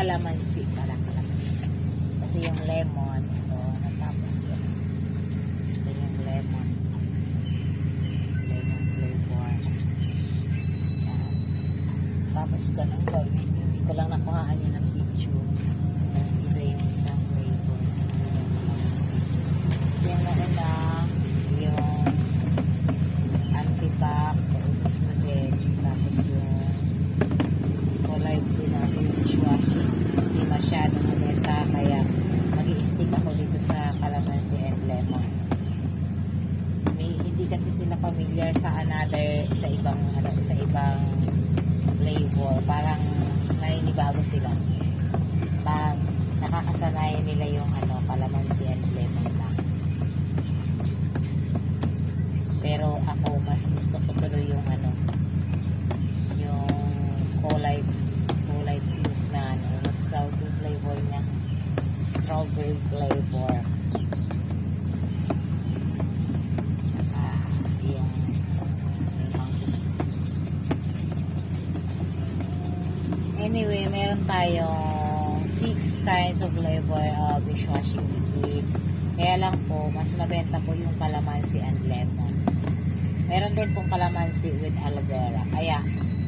Calamansi pala, calamansi. Kasi yung lemon, ito, natapos ko. Ito yung lemon. Lemon flavor. Yan. Tapos ko nang gawin. Hindi ko lang nakuhaan yun ng picture. Tapos ito yung isang flavor. Yung nauna, yung antibac, ubus na din. Tapos yung kulay blue natin, dishwashing. Hindi masyadong mabenta, kaya mag-i-stick ako dito sa calamansi and lemon. Hindi kasi sila familiar sa sa ibang flavor. Parang naninibago sila. Pag nakakasanayan nila yung calamansi and lemon lang. Pero ako mas gusto ko tuloy yung yung kulay pink na tawag yung flavor niya, strawberry flavor. Tsaka yung mangoes. Anyway, meron tayong 6 kinds of flavor of dishwashing liquid. Kaya lang po, mas mabenta po yung calamansi and lemon. Meron din pong calamansi with aloe vera. Kaya,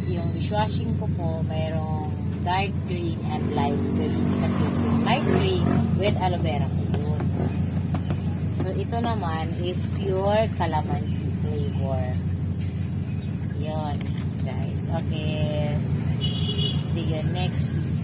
yung dishwashing ko po, merong dark green and light green. Kasi yung light green with aloe vera po yun. So, ito naman is pure calamansi flavor. Yun, guys. Okay. See you next video.